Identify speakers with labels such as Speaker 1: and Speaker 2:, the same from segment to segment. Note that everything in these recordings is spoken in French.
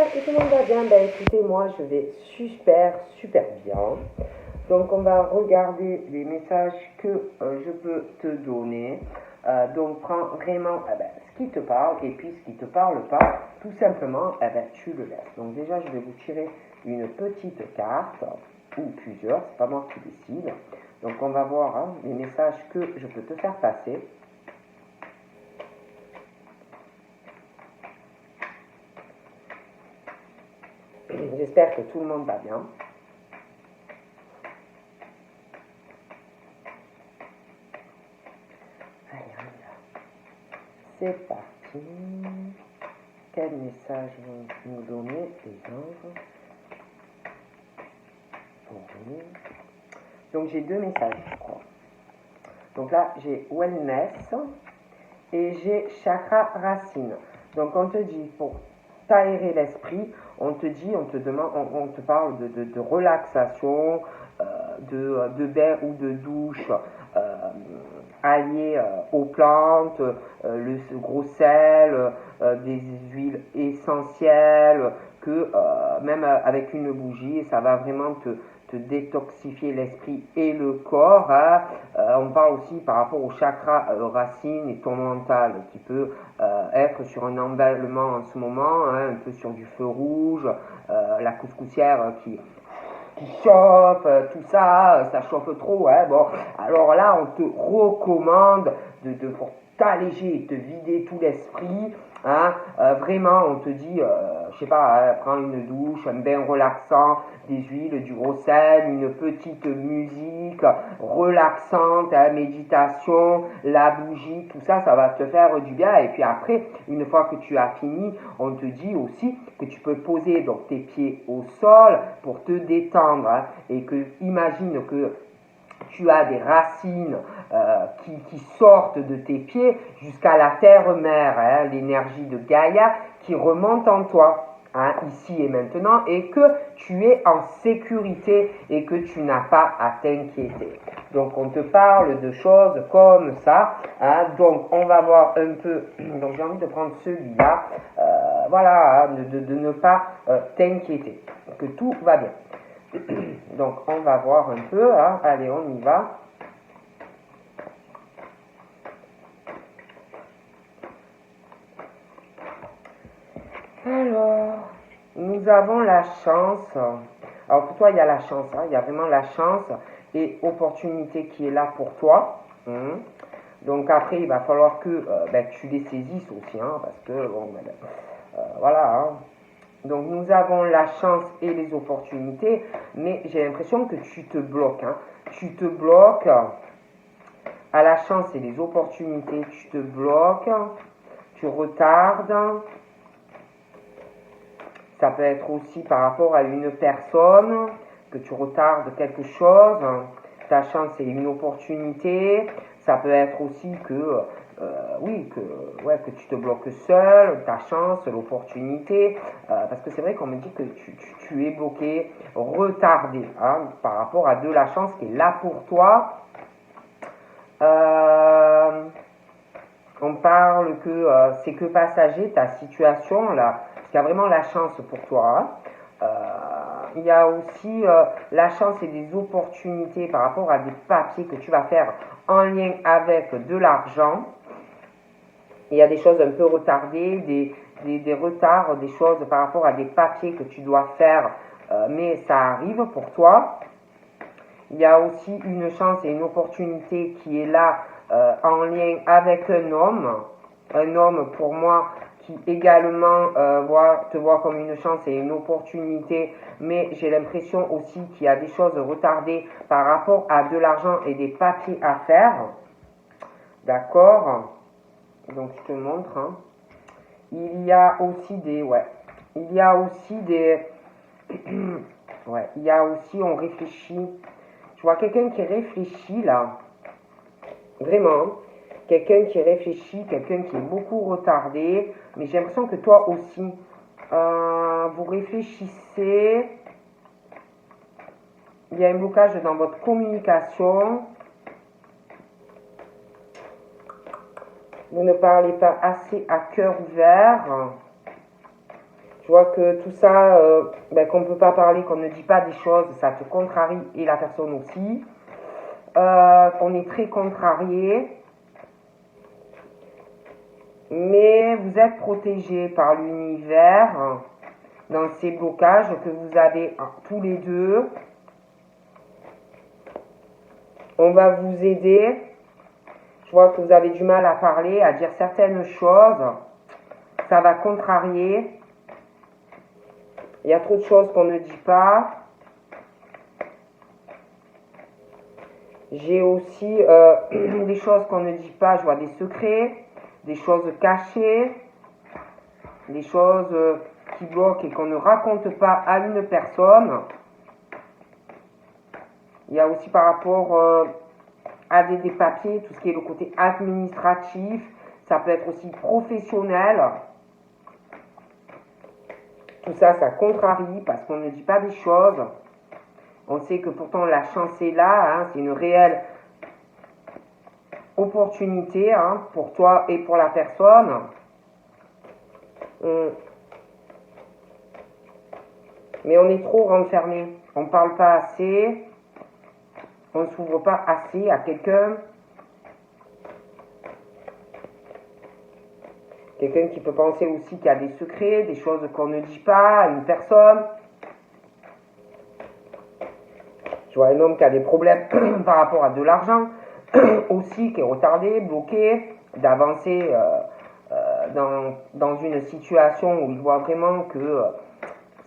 Speaker 1: j'espère que tout le monde va bien. Ben écoutez, moi je vais super bien. Donc on va regarder les messages que je peux te donner. Donc prends vraiment ce qui te parle et puis ce qui ne te parle pas, tout simplement, tu le laisses. Donc déjà je vais vous tirer une petite carte ou plusieurs, c'est pas moi qui décide. Donc on va voir les messages que je peux te faire passer. J'espère que tout le monde va bien. Allez, on y va. C'est parti. Quel message vont nous donner les anges pour nous? Donc j'ai deux messages, je crois. Donc là, j'ai wellness et j'ai chakra racine. Donc on te dit, pour t'aérer l'esprit, on te dit, on te demande, on te parle de relaxation, de bain ou de douche allié aux plantes, le gros sel, des huiles essentielles, que même avec une bougie, ça va vraiment te détoxifier l'esprit et le corps. On parle aussi par rapport au chakra racine et ton mental qui peut être sur un emballement en ce moment, un peu sur du feu rouge, la couscoussière qui chauffe, tout ça, ça chauffe trop. Bon, alors là, on te recommande pour t'alléger, te vider tout l'esprit. Vraiment, on te dit, je sais pas, prends une douche, un bain relaxant, des huiles, du gros sel, une petite musique relaxante, méditation, la bougie, tout ça, ça va te faire du bien. Et puis après, une fois que tu as fini, on te dit aussi que tu peux poser donc tes pieds au sol pour te détendre, et que imagine que tu as des racines qui sortent de tes pieds jusqu'à la terre-mère, l'énergie de Gaïa qui remonte en toi. Ici et maintenant, et que tu es en sécurité et que tu n'as pas à t'inquiéter. Donc on te parle de choses comme ça. Donc on va voir un peu. Donc j'ai envie de prendre celui-là. Voilà, de ne pas t'inquiéter, que tout va bien. Donc on va voir un peu. Allez, on y va. Alors, nous avons la chance. Alors pour toi, il y a la chance. Il y a vraiment la chance et opportunité qui est là pour toi. Donc après, il va falloir que tu les saisisses aussi, parce que bon, voilà. Donc nous avons la chance et les opportunités, mais j'ai l'impression que tu te bloques. Tu te bloques à la chance et les opportunités. Tu te bloques, tu retardes. Ça peut être aussi par rapport à une personne, que tu retardes quelque chose, ta chance et une opportunité. Ça peut être aussi que, que tu te bloques seul, ta chance, l'opportunité. Parce que c'est vrai qu'on me dit que tu es bloqué, retardé, par rapport à de la chance qui est là pour toi. On parle que c'est que passager, ta situation là. Il y a vraiment la chance pour toi. Il y a aussi la chance et des opportunités par rapport à des papiers que tu vas faire en lien avec de l'argent. Il y a des choses un peu retardées, des retards, des choses par rapport à des papiers que tu dois faire, mais ça arrive pour toi. Il y a aussi une chance et une opportunité qui est là en lien avec un homme. Un homme pour moi qui également te voit comme une chance et une opportunité, mais j'ai l'impression aussi qu'il y a des choses retardées par rapport à de l'argent et des papiers à faire. D'accord? Donc je te montre. Il y a aussi des... Il y a aussi des... il y a aussi, on réfléchit. Je vois quelqu'un qui réfléchit là. Vraiment. Quelqu'un qui réfléchit, quelqu'un qui est beaucoup retardé, mais j'ai l'impression que toi aussi, vous réfléchissez, il y a un blocage dans votre communication, vous ne parlez pas assez à cœur ouvert, je vois que tout ça, qu'on ne peut pas parler, qu'on ne dit pas des choses, ça te contrarie et la personne aussi. On est très contrarié. Mais vous êtes protégé par l'univers dans ces blocages que vous avez tous les deux. On va vous aider. Je vois que vous avez du mal à parler, à dire certaines choses. Ça va contrarier. Il y a trop de choses qu'on ne dit pas. J'ai aussi des choses qu'on ne dit pas. Je vois des secrets, des choses cachées, des choses qui bloquent et qu'on ne raconte pas à une personne. Il y a aussi par rapport à des papiers, tout ce qui est le côté administratif, ça peut être aussi professionnel. Tout ça, ça contrarie parce qu'on ne dit pas des choses. On sait que pourtant la chance est là, hein, c'est une réelle opportunité pour toi et pour la personne. Mais on est trop renfermé, on ne parle pas assez, on ne s'ouvre pas assez à quelqu'un. Quelqu'un qui peut penser aussi qu'il y a des secrets, des choses qu'on ne dit pas à une personne. Je vois un homme qui a des problèmes par rapport à de l'argent, aussi qui est retardé, bloqué, d'avancer dans une situation où il voit vraiment que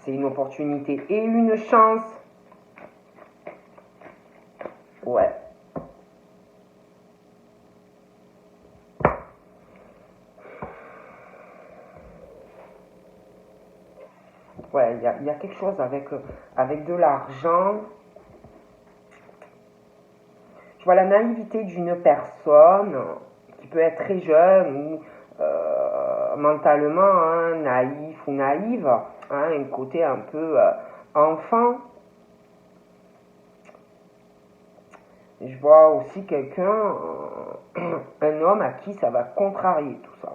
Speaker 1: c'est une opportunité et une chance. Ouais. Ouais, il y a quelque chose avec de l'argent. Je vois la naïveté d'une personne qui peut être très jeune ou mentalement naïf ou naïve, un côté un peu enfant. Je vois aussi quelqu'un, un homme à qui ça va contrarier tout ça.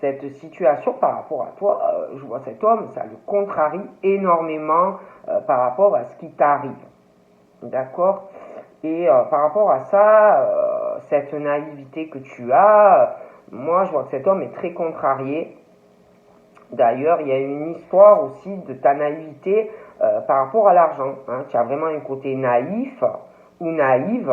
Speaker 1: Cette situation par rapport à toi, je vois cet homme, ça le contrarie énormément par rapport à ce qui t'arrive. D'accord ? Et par rapport à ça, cette naïveté que tu as, moi je vois que cet homme est très contrarié. D'ailleurs, il y a une histoire aussi de ta naïveté par rapport à l'argent. Tu as vraiment un côté naïf ou naïve.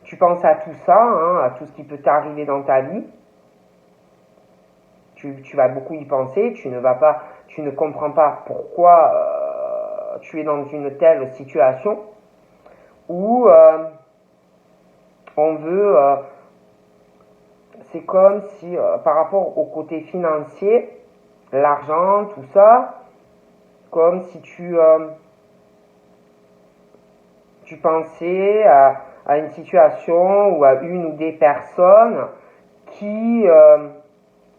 Speaker 1: Tu penses à tout ça, à tout ce qui peut t'arriver dans ta vie. Tu vas beaucoup y penser, tu ne comprends pas pourquoi tu es dans une telle situation où on veut, c'est comme si par rapport au côté financier, l'argent, tout ça, comme si tu pensais à une situation ou à une ou des personnes qui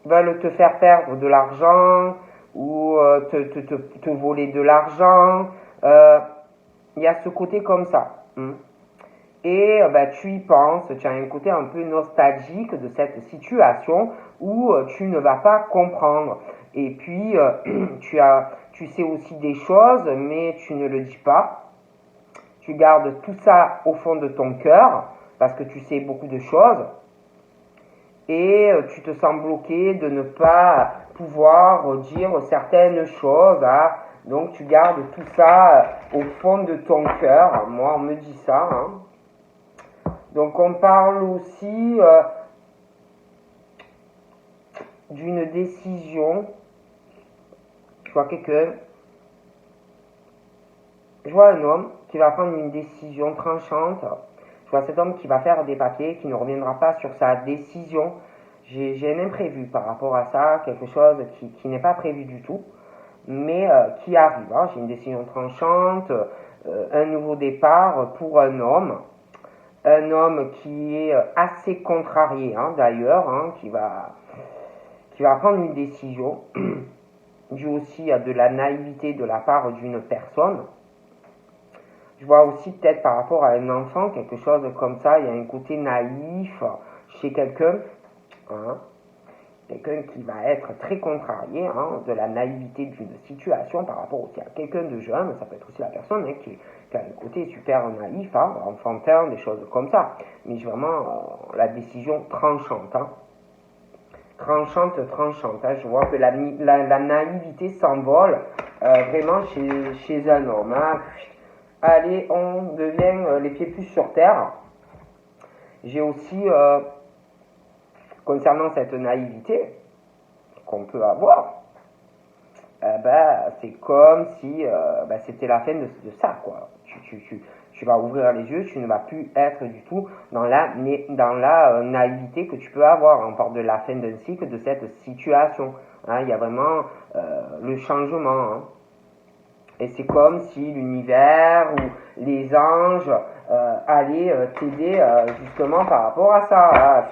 Speaker 1: veulent te faire perdre de l'argent ou te voler de l'argent. Il y a ce côté comme ça. Et tu y penses, tu as un côté un peu nostalgique de cette situation où tu ne vas pas comprendre. Et puis, tu sais aussi des choses, mais tu ne le dis pas. Tu gardes tout ça au fond de ton cœur, parce que tu sais beaucoup de choses. Et tu te sens bloqué de ne pas pouvoir dire certaines choses. Donc tu gardes tout ça au fond de ton cœur. Moi, on me dit ça. Donc on parle aussi d'une décision. Je vois quelqu'un. Je vois un homme qui va prendre une décision tranchante. Je vois cet homme qui va faire des papiers, qui ne reviendra pas sur sa décision. J'ai un imprévu par rapport à ça, quelque chose qui n'est pas prévu du tout, mais qui arrive. J'ai une décision tranchante, un nouveau départ pour un homme qui est assez contrarié d'ailleurs, qui va prendre une décision, due aussi à de la naïveté de la part d'une personne. Je vois aussi peut-être par rapport à un enfant, quelque chose comme ça, il y a un côté naïf chez quelqu'un. quelqu'un qui va être très contrarié, hein, de la naïveté d'une situation par rapport aussi à quelqu'un de jeune. Ça peut être aussi la personne, hein, qui a un côté super naïf, hein, enfantin, des choses comme ça. Mais vraiment, la décision tranchante. Hein. Tranchante. Hein. Je vois que la naïveté s'envole vraiment chez un homme. Hein. Allez, on devient les pieds plus sur terre. J'ai aussi, concernant cette naïveté qu'on peut avoir, c'est comme si c'était la fin de ça, quoi. Tu vas ouvrir les yeux, tu ne vas plus être du tout dans la naïveté que tu peux avoir. On parle de la fin d'un cycle, de cette situation. Hein, il y a vraiment le changement. Hein. Et c'est comme si l'univers ou les anges allaient t'aider justement par rapport à ça, hein,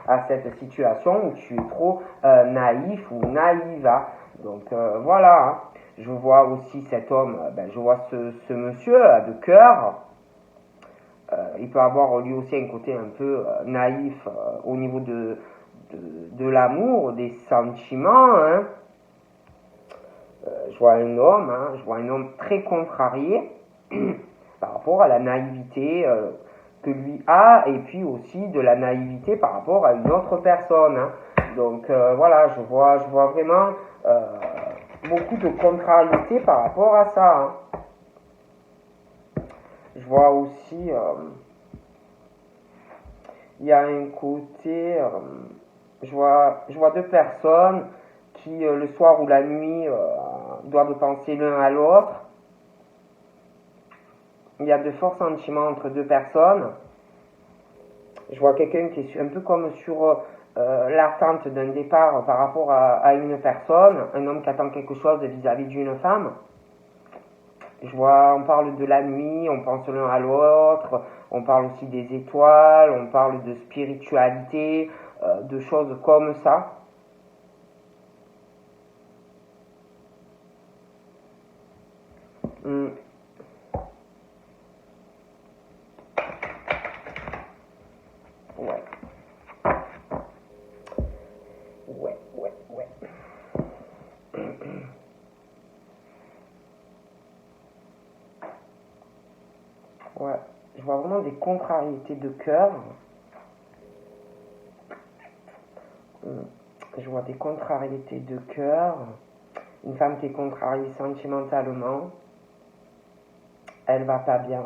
Speaker 1: à cette situation où tu es trop naïf ou naïve. Hein. Donc voilà, hein. Je vois aussi cet homme, je vois ce monsieur de cœur. Il peut avoir lui aussi un côté un peu naïf au niveau de l'amour, des sentiments. Hein. Je vois un homme très contrarié par rapport à la naïveté que lui a, et puis aussi de la naïveté par rapport à une autre personne. Hein. Donc voilà, je vois vraiment beaucoup de contrariété par rapport à ça. Hein. Je vois aussi, il y a un côté, je vois deux personnes qui, le soir ou la nuit, doivent penser l'un à l'autre. Il y a de forts sentiments entre deux personnes. Je vois quelqu'un qui est un peu comme sur l'attente d'un départ par rapport à une personne, un homme qui attend quelque chose vis-à-vis d'une femme. On parle de la nuit, on pense l'un à l'autre, on parle aussi des étoiles, on parle de spiritualité, de choses comme ça. Ouais. Ouais, je vois vraiment des contrariétés de cœur. Je vois des contrariétés de cœur. Une femme qui est contrariée sentimentalement. Elle va pas bien.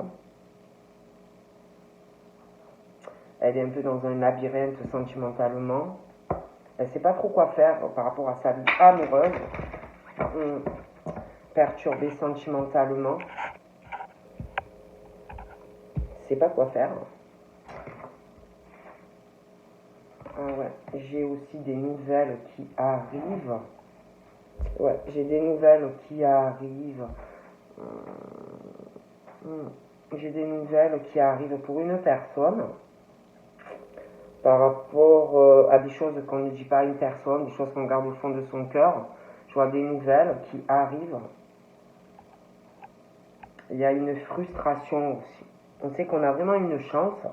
Speaker 1: Elle est un peu dans un labyrinthe sentimentalement. Elle sait pas trop quoi faire par rapport à sa vie amoureuse. Perturbée sentimentalement. Sait pas quoi faire. Ah ouais, j'ai aussi des nouvelles qui arrivent. Ouais, j'ai des nouvelles qui arrivent. J'ai des nouvelles qui arrivent pour une personne par rapport à des choses qu'on ne dit pas à une personne, des choses qu'on garde au fond de son cœur. Je vois des nouvelles qui arrivent. Il y a une frustration aussi. On sait qu'on a vraiment une chance,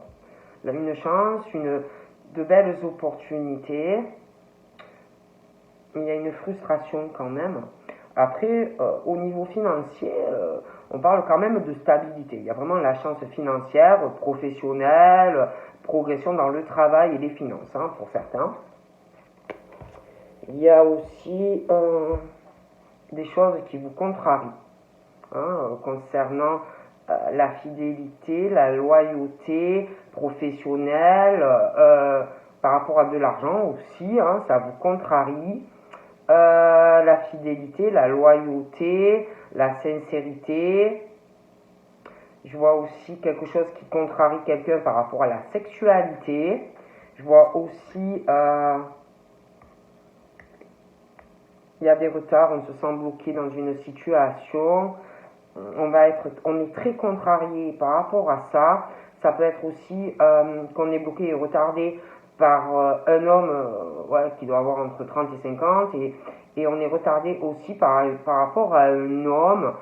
Speaker 1: de belles opportunités. Il y a une frustration quand même. Après, au niveau financier, on parle quand même de stabilité. Il y a vraiment la chance financière, professionnelle, progression dans le travail et les finances, hein, pour certains. Il y a aussi des choses qui vous contrarient, hein, concernant la fidélité, la loyauté professionnelle, par rapport à de l'argent aussi, hein, ça vous contrarie. La fidélité, la loyauté, la sincérité. Je vois aussi quelque chose qui contrarie quelqu'un par rapport à la sexualité. Je vois aussi il y a des retards, on se sent bloqué dans une situation. On est très contrarié par rapport à ça. Ça peut être aussi qu'on est bloqué et retardé par un homme qui doit avoir entre 30 et 50 et on est retardé aussi par rapport à un homme,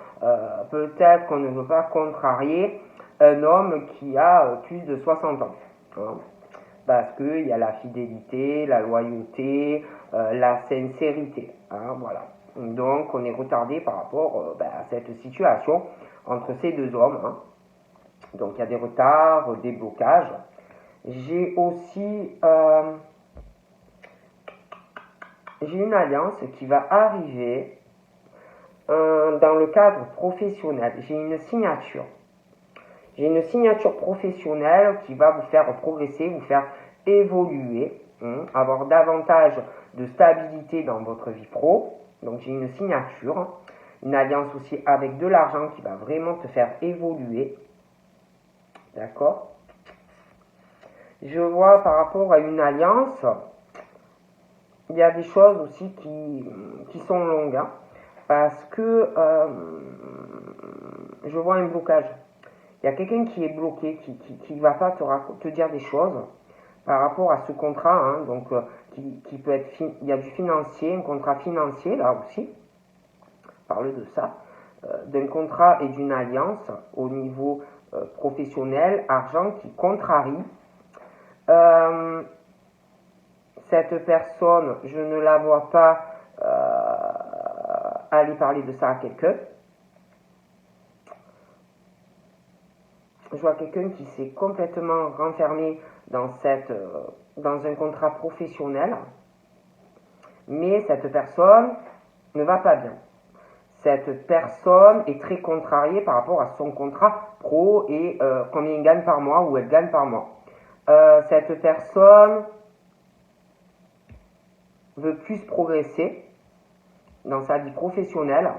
Speaker 1: peut-être qu'on ne veut pas contrarier, un homme qui a plus de 60 ans. Hein. parce qu'il y a la fidélité, la loyauté, la sincérité. Hein, voilà. Donc on est retardé par rapport à cette situation entre ces deux hommes. Hein. Donc il y a des retards, des blocages. J'ai aussi j'ai une alliance qui va arriver dans le cadre professionnel. J'ai une signature. J'ai une signature professionnelle qui va vous faire progresser, vous faire évoluer, avoir davantage de stabilité dans votre vie pro. Donc j'ai une signature, une alliance aussi avec de l'argent qui va vraiment te faire évoluer. D'accord? Je vois par rapport à une alliance, il y a des choses aussi qui sont longues, hein, parce que je vois un blocage. Il y a quelqu'un qui est bloqué, qui ne va pas te dire des choses par rapport à ce contrat, hein, donc qui peut être, il y a du financier, un contrat financier là aussi, parle de ça, d'un contrat et d'une alliance au niveau professionnel, argent qui contrarie. Cette personne, je ne la vois pas aller parler de ça à quelqu'un. Je vois quelqu'un qui s'est complètement renfermé dans un contrat professionnel, mais cette personne ne va pas bien. Cette personne est très contrariée par rapport à son contrat pro et combien il gagne par mois ou elle gagne par mois. Cette personne veut plus progresser dans sa vie professionnelle,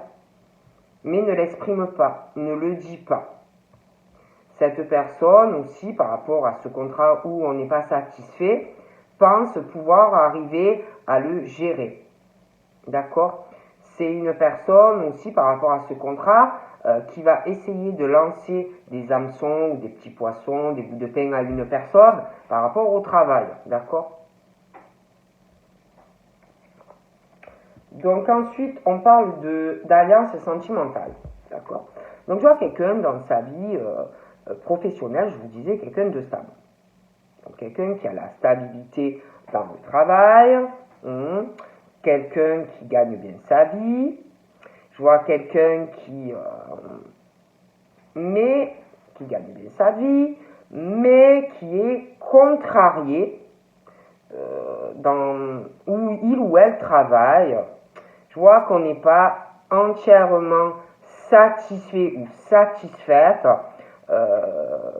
Speaker 1: mais ne l'exprime pas, ne le dit pas. Cette personne aussi, par rapport à ce contrat où on n'est pas satisfait, pense pouvoir arriver à le gérer. D'accord? C'est une personne aussi, par rapport à ce contrat, qui va essayer de lancer des hameçons ou des petits poissons, des bouts de pain à une personne par rapport au travail. D'accord? Donc ensuite, on parle d'alliance sentimentale. D'accord? Donc je vois quelqu'un dans sa vie professionnelle, je vous disais, quelqu'un de stable. Donc quelqu'un qui a la stabilité dans le travail, quelqu'un qui gagne bien sa vie. Je vois quelqu'un qui gagne bien sa vie, mais qui est contrarié où il ou elle travaille. Je vois qu'on n'est pas entièrement satisfait ou satisfaite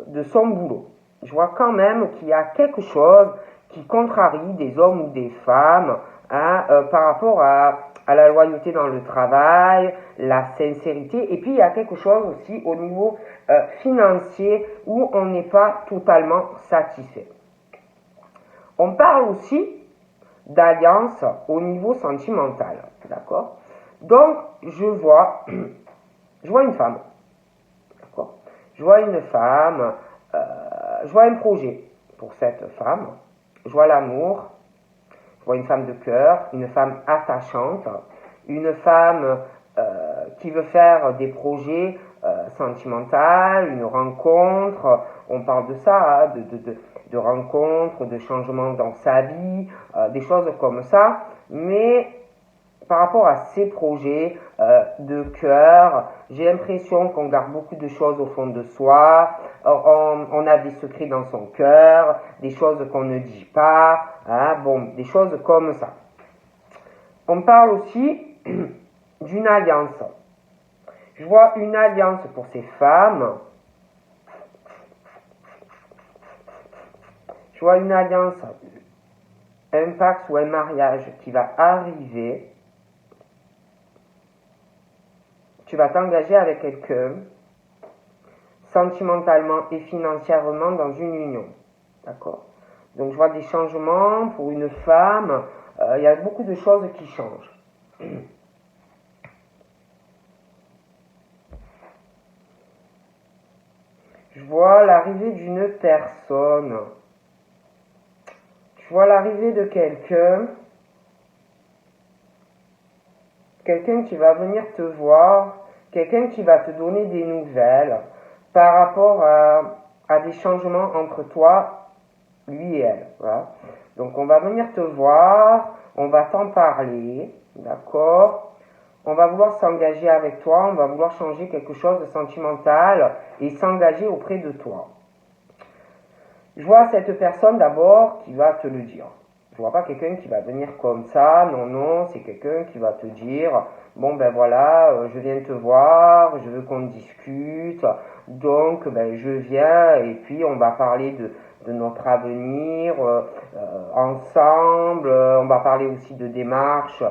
Speaker 1: de son boulot. Je vois quand même qu'il y a quelque chose qui contrarie des hommes ou des femmes par rapport à la loyauté dans le travail, la sincérité, et puis il y a quelque chose aussi au niveau financier où on n'est pas totalement satisfait. On parle aussi d'alliance au niveau sentimental, d'accord? Donc je vois une femme, d'accord? Je vois une femme, je vois un projet pour cette femme, je vois l'amour, je vois une femme de cœur, une femme attachante, une femme qui veut faire des projets sentimentaux, une rencontre, on parle de ça, hein, de rencontres, de changements dans sa vie, des choses comme ça, mais par rapport à ces projets de cœur, j'ai l'impression qu'on garde beaucoup de choses au fond de soi, on a des secrets dans son cœur, des choses qu'on ne dit pas, hein, bon, des choses comme ça. On parle aussi d'une alliance. Je vois une alliance pour ces femmes. Je vois une alliance, un pacte ou un mariage qui va arriver. Tu vas t'engager avec quelqu'un sentimentalement et financièrement dans une union. D'accord? Donc je vois des changements pour une femme. Il y a beaucoup de choses qui changent. Je vois l'arrivée d'une personne. Je vois l'arrivée de quelqu'un qui va venir te voir, quelqu'un qui va te donner des nouvelles par rapport à des changements entre toi lui et elle. Voilà. Donc on va venir te voir, on va t'en parler, d'accord? On va vouloir s'engager avec toi, on va vouloir changer quelque chose de sentimental et s'engager auprès de toi. Je vois cette personne d'abord qui va te le dire. Je vois pas quelqu'un qui va venir comme ça, non, non, c'est quelqu'un qui va te dire, bon ben voilà, je viens te voir, je veux qu'on discute, donc ben je viens et puis on va parler de notre avenir ensemble, on va parler aussi de démarches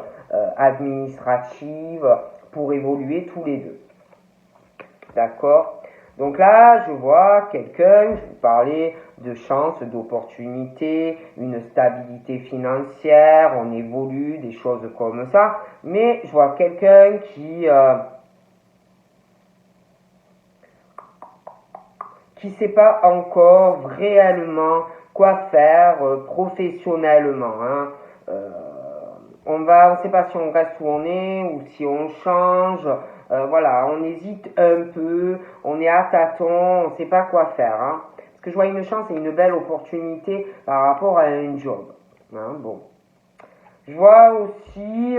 Speaker 1: administratives pour évoluer tous les deux. D'accord? Donc là, je vois quelqu'un, je vous parlais de chance, d'opportunité, une stabilité financière, on évolue, des choses comme ça, mais je vois quelqu'un qui sait pas encore réellement quoi faire professionnellement. Hein. On sait pas si on reste où on est ou si on change. Voilà, on hésite un peu, on est à tâtons, on sait pas quoi faire. Hein. Parce que je vois une chance et une belle opportunité par rapport à un job. Hein, bon. Je vois aussi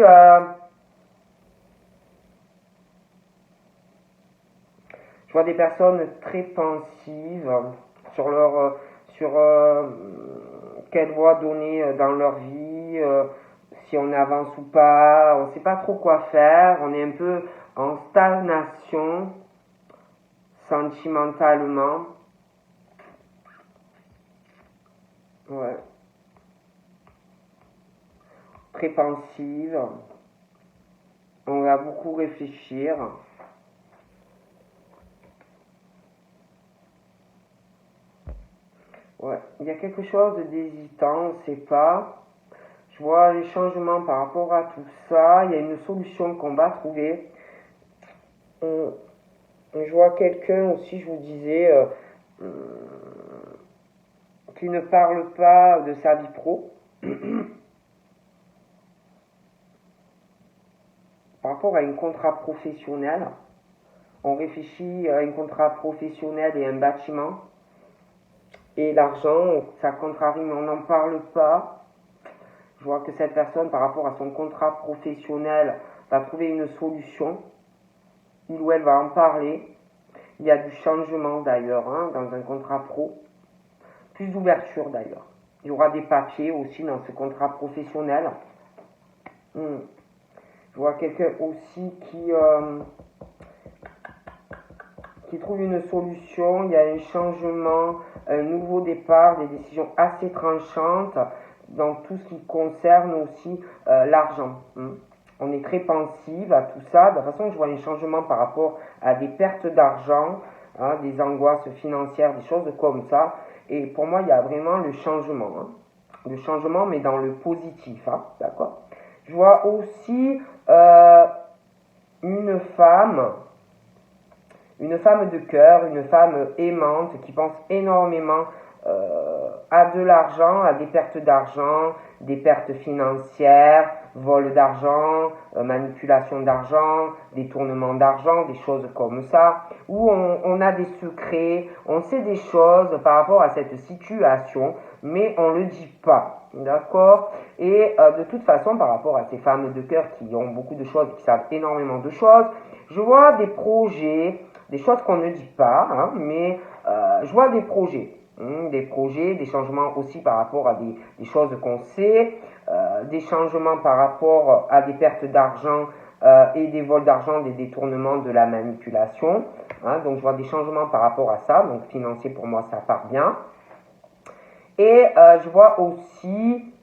Speaker 1: je vois des personnes très pensives sur quelle voie donner dans leur vie, si on avance ou pas, on ne sait pas trop quoi faire, on est un peu en stagnation sentimentalement. Ouais. Très pensive. On va beaucoup réfléchir. Ouais. Il y a quelque chose d'hésitant, on ne sait pas. Je vois les changements par rapport à tout ça. Il y a une solution qu'on va trouver. Je vois quelqu'un aussi, je vous disais, qui ne parle pas de sa vie pro. Par rapport à un contrat professionnel, on réfléchit à un contrat professionnel et un bâtiment. Et l'argent, ça contrarie, mais on n'en parle pas. Je vois que cette personne, par rapport à son contrat professionnel, va trouver une solution. Il ou elle va en parler. Il y a du changement d'ailleurs hein, dans un contrat pro. Plus d'ouverture d'ailleurs. Il y aura des papiers aussi dans ce contrat professionnel. Je vois quelqu'un aussi qui trouve une solution. Il y a un changement, un nouveau départ, des décisions assez tranchantes dans tout ce qui concerne aussi l'argent. On est très pensive à tout ça. De toute façon, je vois un changement par rapport à des pertes d'argent, hein, des angoisses financières, des choses comme ça. Et pour moi, il y a vraiment le changement. Hein. Le changement, mais dans le positif. Hein, d'accord? Je vois aussi une femme de cœur, une femme aimante qui pense énormément à de l'argent, à des pertes d'argent, des pertes financières, vol d'argent, manipulation d'argent, détournement d'argent, des choses comme ça, où on a des secrets, on sait des choses par rapport à cette situation, mais on ne le dit pas. D'accord? Et de toute façon, par rapport à ces femmes de cœur qui ont beaucoup de choses, qui savent énormément de choses, je vois des projets, des choses qu'on ne dit pas, hein, mais je vois des projets, des changements aussi par rapport à des choses qu'on sait, des changements par rapport à des pertes d'argent et des vols d'argent, des détournements, de la manipulation. Hein, donc je vois des changements par rapport à ça, donc financier pour moi ça part bien. Et je vois aussi,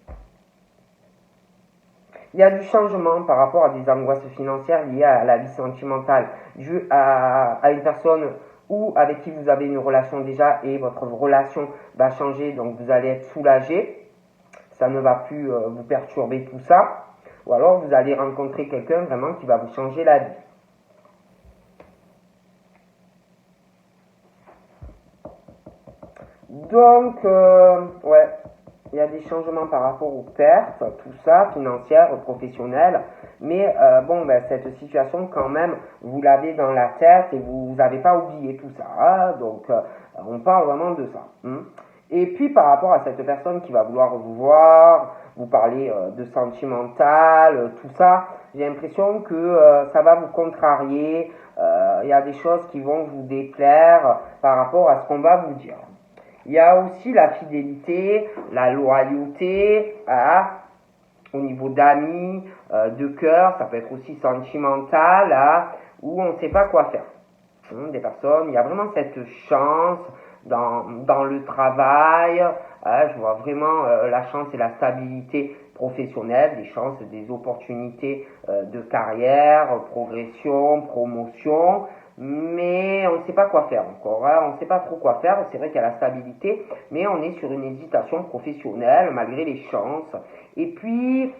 Speaker 1: il y a du changement par rapport à des angoisses financières liées à la vie sentimentale, dû à une personne ou avec qui vous avez une relation déjà et votre relation va changer, donc vous allez être soulagé, ça ne va plus vous perturber tout ça, ou alors vous allez rencontrer quelqu'un vraiment qui va vous changer la vie. Donc, ouais, il y a des changements par rapport aux pertes, tout ça, financières, professionnelles, mais bon, ben, cette situation quand même, vous l'avez dans la tête et vous n'avez pas oublié tout ça, hein, donc on parle vraiment de ça. Et puis par rapport à cette personne qui va vouloir vous voir, vous parler de sentimental, tout ça, j'ai l'impression que ça va vous contrarier. Il y a des choses qui vont vous déplaire par rapport à ce qu'on va vous dire. Il y a aussi la fidélité, la loyauté, au niveau d'amis, de cœur, ça peut être aussi sentimental, où on ne sait pas quoi faire. Des personnes, il y a vraiment cette chance dans le travail, je vois vraiment la chance et la stabilité professionnelle, des chances, des opportunités de carrière, progression, promotion, mais on ne sait pas quoi faire encore, on ne sait pas trop quoi faire. C'est vrai qu'il y a la stabilité, mais on est sur une hésitation professionnelle malgré les chances. Et puis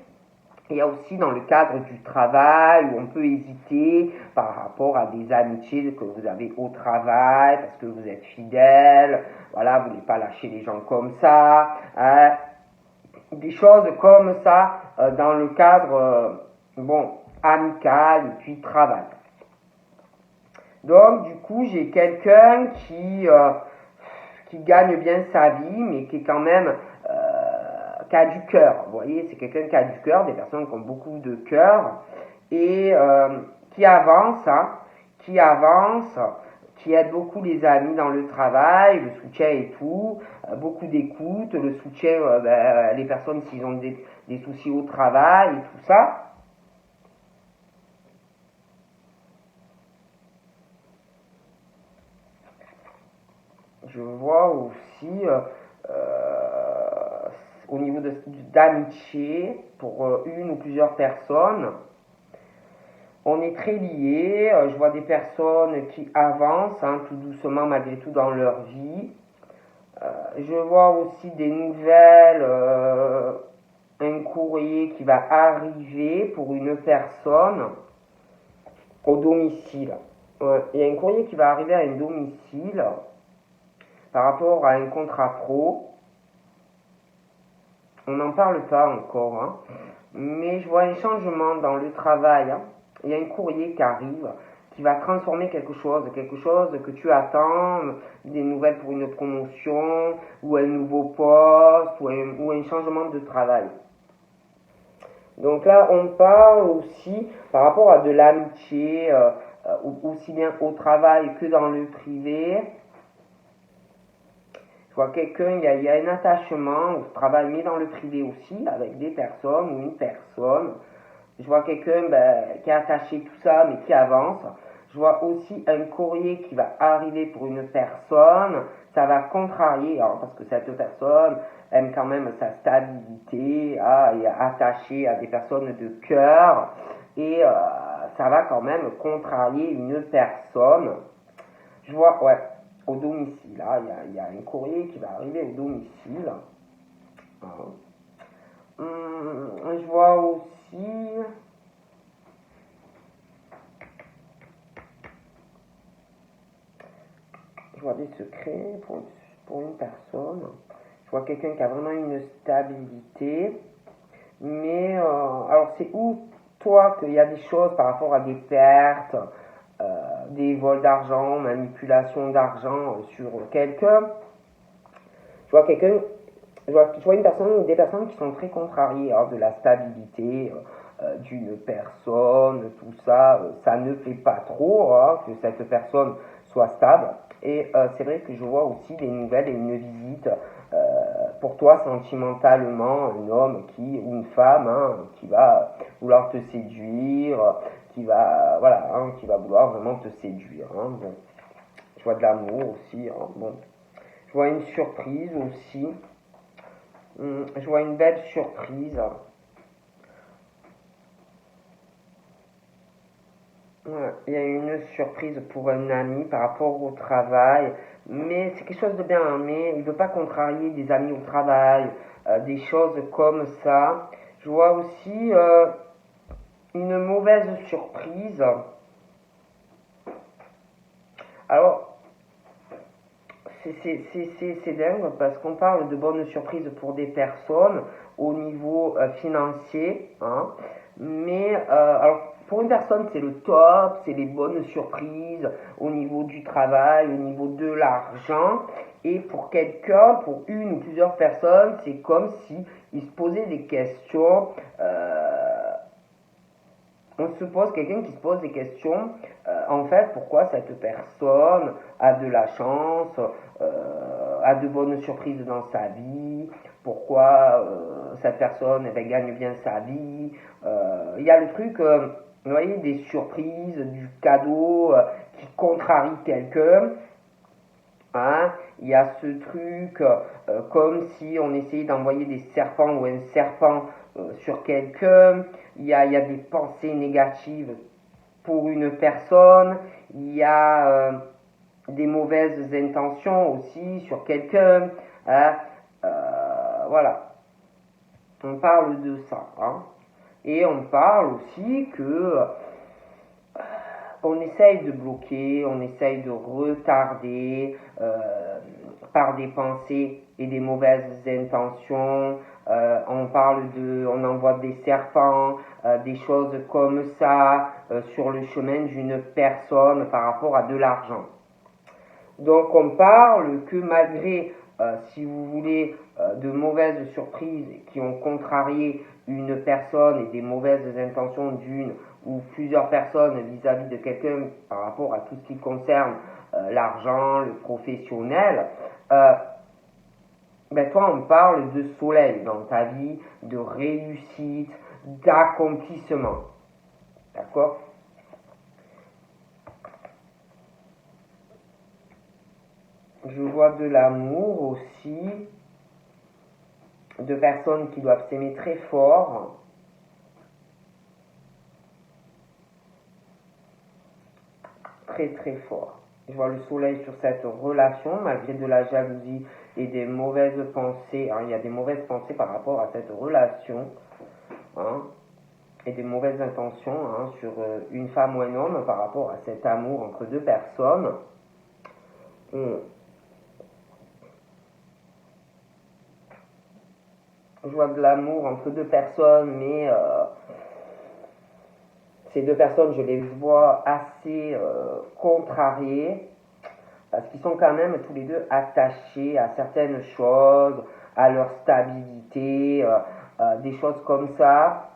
Speaker 1: il y a aussi dans le cadre du travail où on peut hésiter par rapport à des amitiés que vous avez au travail parce que vous êtes fidèle, voilà, vous ne voulez pas lâcher les gens comme ça, des choses comme ça dans le cadre amical et puis travail. Donc du coup j'ai quelqu'un qui gagne bien sa vie mais qui est quand même qui a du cœur. Vous voyez, c'est quelqu'un qui a du cœur, des personnes qui ont beaucoup de cœur et qui avance, qui aide beaucoup les amis dans le travail, le soutien et tout, beaucoup d'écoute, le soutien, les personnes s'ils ont des soucis au travail et tout ça. Je vois aussi au niveau d'amitié pour une ou plusieurs personnes. On est très liés, je vois des personnes qui avancent tout doucement malgré tout dans leur vie. Je vois aussi des nouvelles, un courrier qui va arriver pour une personne au domicile. Il y a un courrier qui va arriver à un domicile par rapport à un contrat pro. On n'en parle pas encore, mais je vois un changement dans le travail. Il y a un courrier qui arrive, qui va transformer quelque chose que tu attends, des nouvelles pour une promotion, ou un nouveau poste, ou un changement de travail. Donc là, on parle aussi par rapport à de l'amitié, aussi bien au travail que dans le privé. Je vois quelqu'un, il y a un attachement au travail, mais dans le privé aussi, avec des personnes ou une personne. Je vois quelqu'un qui est attaché, tout ça, mais qui avance. Je vois aussi un courrier qui va arriver pour une personne. Ça va contrarier, parce que cette personne aime quand même sa stabilité, et est attachée à des personnes de cœur. Et ça va quand même contrarier une personne. Je vois, au domicile. Il y a un courrier qui va arriver au domicile. Je vois aussi... Je vois des secrets pour une personne. Je vois quelqu'un qui a vraiment une stabilité. Mais, alors c'est où, toi, qu'il y a des choses par rapport à des pertes, des vols d'argent, manipulation d'argent sur quelqu'un. Je vois quelqu'un, je vois une personne ou des personnes qui sont très contrariées de la stabilité d'une personne, tout ça. Ça ne fait pas trop que cette personne soit stable. Et c'est vrai que je vois aussi des nouvelles et une visite pour toi sentimentalement, un homme ou une femme qui va vouloir te séduire, qui va vouloir vraiment te séduire. Bon. Je vois de l'amour aussi. Bon. Je vois une surprise aussi. Je vois une belle surprise. Il y a une surprise pour un ami par rapport au travail, mais c'est quelque chose de bien, mais il ne veut pas contrarier des amis au travail, des choses comme ça. Je vois aussi une mauvaise surprise. Alors, c'est dingue parce qu'on parle de bonnes surprises pour des personnes au niveau financier, mais alors pour une personne c'est le top, c'est les bonnes surprises au niveau du travail, au niveau de l'argent, Et pour quelqu'un, pour une ou plusieurs personnes, c'est comme si ils se posaient des questions. On se pose, quelqu'un qui se pose des questions, en fait, pourquoi cette personne a de la chance, a de bonnes surprises dans sa vie, pourquoi cette personne gagne bien sa vie. Il y a le truc, vous voyez, des surprises, du cadeau qui contrarie quelqu'un. Hein, il y a ce truc comme si on essayait d'envoyer des serpents ou un serpent sur quelqu'un. Il y a des pensées négatives pour une personne. Il y a des mauvaises intentions aussi sur quelqu'un. Hein, voilà, on parle de ça. Hein. Et on parle aussi que on essaye de bloquer, on essaye de retarder par des pensées et des mauvaises intentions. On envoie des serpents, des choses comme ça sur le chemin d'une personne par rapport à de l'argent. Donc on parle que malgré, si vous voulez, de mauvaises surprises qui ont contrarié une personne et des mauvaises intentions d'une ou plusieurs personnes vis-à-vis de quelqu'un par rapport à tout ce qui concerne l'argent, le professionnel, toi on parle de soleil dans ta vie, de réussite, d'accomplissement. D'accord ? Je vois de l'amour aussi, de personnes qui doivent s'aimer très fort. Très très fort. Je vois le soleil sur cette relation, malgré de la jalousie et des mauvaises pensées. Hein, il y a des mauvaises pensées par rapport à cette relation. Hein, et des mauvaises intentions sur une femme ou un homme par rapport à cet amour entre deux personnes. Je vois de l'amour entre deux personnes, mais ces deux personnes, je les vois assez contrariées, parce qu'ils sont quand même tous les deux attachés à certaines choses, à leur stabilité, des choses comme ça.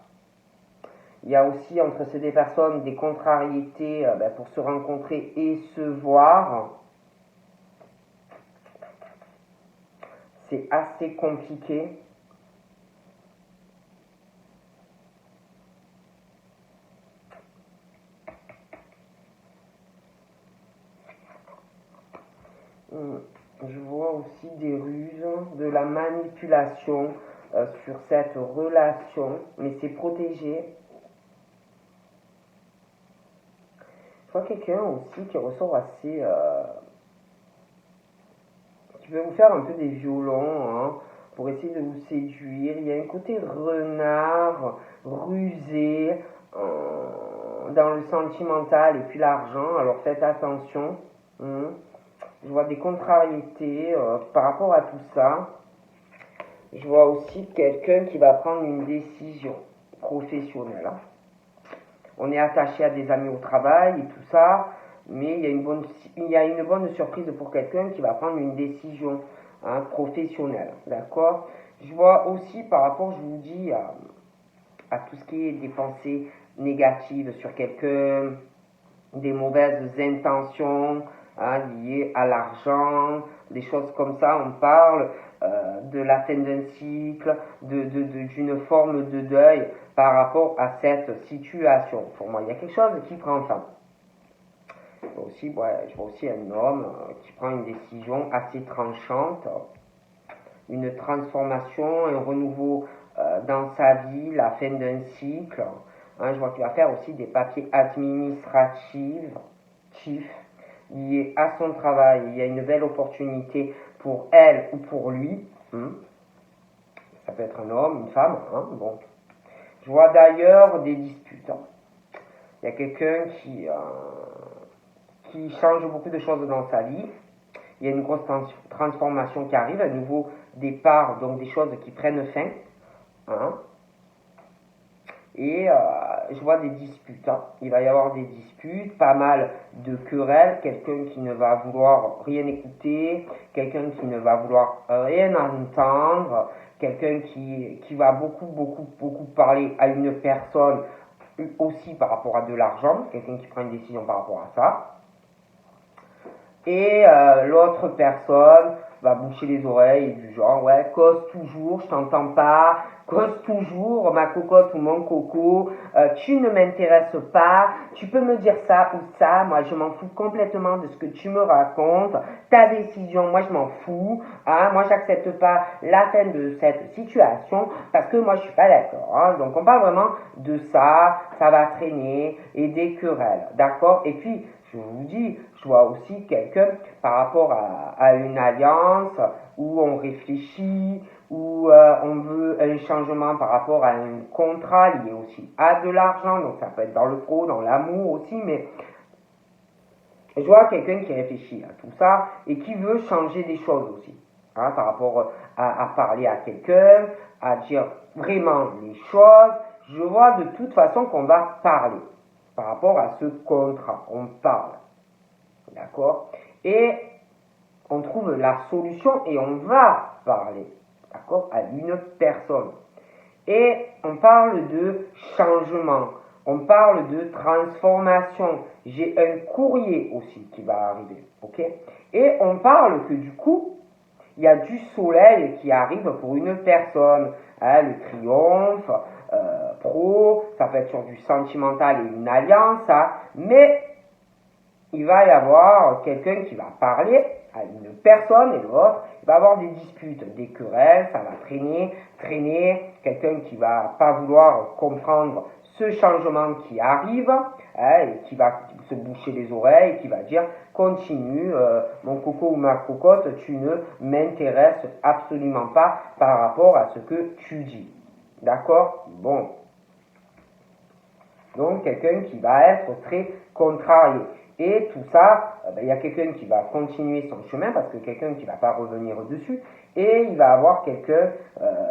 Speaker 1: Il y a aussi entre ces deux personnes des contrariétés pour se rencontrer et se voir. C'est assez compliqué. Je vois aussi des ruses, de la manipulation sur cette relation, mais c'est protégé. Je vois quelqu'un aussi qui ressort assez... qui peut vous faire un peu des violons pour essayer de vous séduire. Il y a un côté renard, rusé, dans le sentimental et puis l'argent, alors faites attention. Je vois des contrariétés par rapport à tout ça. Je vois aussi quelqu'un qui va prendre une décision professionnelle. On est attaché à des amis au travail et tout ça, mais il y a une bonne surprise pour quelqu'un qui va prendre une décision professionnelle. D'accord ? Je vois aussi par rapport, je vous dis, à tout ce qui est des pensées négatives sur quelqu'un, des mauvaises intentions liées à l'argent, des choses comme ça. On parle de la fin d'un cycle, d'une forme de deuil par rapport à cette situation. Pour moi, il y a quelque chose qui prend fin. Je vois aussi un homme qui prend une décision assez tranchante, une transformation, un renouveau dans sa vie, la fin d'un cycle. Je vois qu'il va faire aussi des papiers administratifs liés à son travail. Il y a une belle opportunité pour elle ou pour lui. Ça peut être un homme, une femme. Bon. Je vois d'ailleurs des disputes. Il y a quelqu'un qui change beaucoup de choses dans sa vie. Il y a une grosse transformation qui arrive, un nouveau départ, donc des choses qui prennent fin. Et je vois des disputes, hein. Il va y avoir des disputes, pas mal de querelles, quelqu'un qui ne va vouloir rien écouter, quelqu'un qui ne va vouloir rien entendre, quelqu'un qui va beaucoup parler à une personne aussi par rapport à de l'argent, quelqu'un qui prend une décision par rapport à ça. Et l'autre personne va boucher les oreilles du genre, ouais, cause toujours, je t'entends pas, cause toujours, ma cocotte ou mon coco, tu ne m'intéresses pas, tu peux me dire ça ou ça, moi je m'en fous complètement de ce que tu me racontes, ta décision, moi je m'en fous, hein, moi j'accepte pas la fin de cette situation parce que moi je suis pas d'accord, hein. Donc on parle vraiment de ça, ça va traîner et des querelles, d'accord? Et puis je vous dis, je vois aussi quelqu'un par rapport à une alliance où on réfléchit, où on veut un changement par rapport à un contrat lié aussi à de l'argent, donc ça peut être dans le pro, dans l'amour aussi, mais je vois quelqu'un qui réfléchit à tout ça et qui veut changer des choses aussi, hein, par rapport à parler à quelqu'un, à dire vraiment les choses. Je vois de toute façon qu'on va parler par rapport à ce contrat, on parle, d'accord? Et on trouve la solution et on va parler, d'accord, à une personne. Et on parle de changement, on parle de transformation. J'ai un courrier aussi qui va arriver, ok? Et on parle que du coup, il y a du soleil qui arrive pour une personne, hein, le triomphe, pro, ça peut être sur du sentimental et une alliance, hein, mais il va y avoir quelqu'un qui va parler à une personne et l'autre, il va y avoir des disputes, des querelles, ça va traîner, quelqu'un qui va pas vouloir comprendre ce changement qui arrive, hein, et qui va se boucher les oreilles, et qui va dire continue, mon coco ou ma cocotte, tu ne m'intéresses absolument pas par rapport à ce que tu dis. D'accord? Bon. Donc quelqu'un qui va être très contrarié. Et tout ça, il y a quelqu'un qui va continuer son chemin parce que quelqu'un qui ne va pas revenir dessus. Et il va avoir quelqu'un,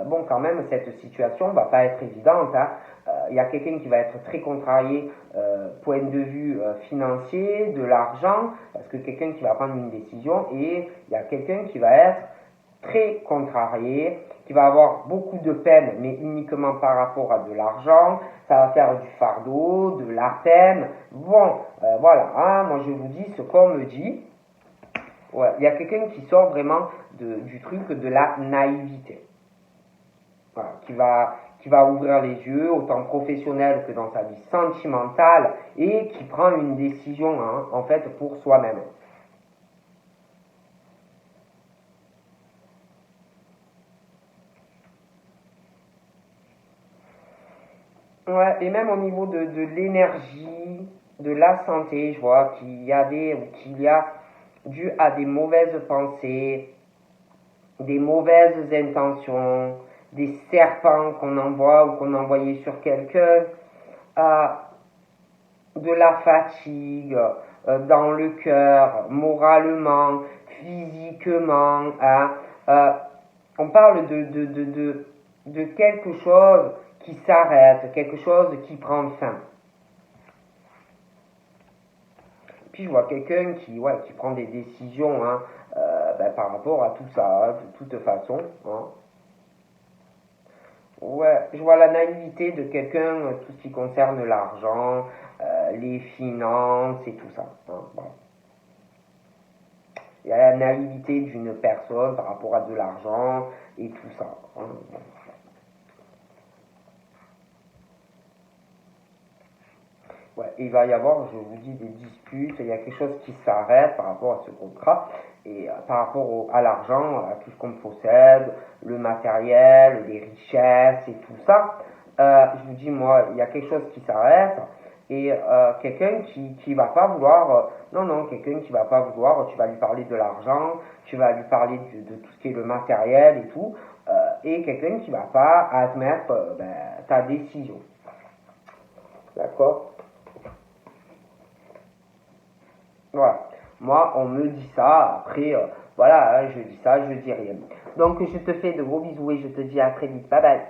Speaker 1: bon quand même cette situation ne va pas être évidente, hein. Il y a quelqu'un qui va être très contrarié, point de vue financier, de l'argent, parce que quelqu'un qui va prendre une décision, et il y a quelqu'un qui va être très contrarié, qui va avoir beaucoup de peine, mais uniquement par rapport à de l'argent, ça va faire du fardeau, de la peine. Bon, voilà, hein, moi je vous dis ce qu'on me dit. Ouais, il y a quelqu'un qui sort vraiment du truc de la naïveté. Voilà, qui va ouvrir les yeux, autant professionnel que dans sa vie sentimentale, et qui prend une décision, hein, en fait, pour soi-même. Ouais, et même au niveau de l'énergie, de la santé, je vois qu'il y a dû à des mauvaises pensées, des mauvaises intentions, des serpents qu'on envoie ou qu'on envoyait sur quelqu'un, de la fatigue dans le cœur, moralement, physiquement, hein, on parle de quelque chose qui s'arrête, quelque chose qui prend fin. Puis je vois quelqu'un qui prend des décisions, hein, par rapport à tout ça, hein, de toute façon. Hein. Ouais, je vois la naïveté de quelqu'un, tout ce qui concerne l'argent, les finances et tout ça. Hein, bon. Il y a la naïveté d'une personne par rapport à de l'argent et tout ça. Hein, bon. Ouais, il va y avoir, je vous dis, des disputes, il y a quelque chose qui s'arrête par rapport à ce contrat, et par rapport à l'argent, à tout ce qu'on possède, le matériel, les richesses et tout ça. Je vous dis, moi, il y a quelque chose qui s'arrête, et quelqu'un qui va pas vouloir, non, quelqu'un qui va pas vouloir, tu vas lui parler de l'argent, tu vas lui parler de tout ce qui est le matériel et tout, et quelqu'un qui va pas admettre ta décision. D'accord? Voilà. Moi, on me dit ça, après, voilà, hein, je dis ça, je dis rien. Donc, je te fais de gros bisous et je te dis à très vite. Bye bye.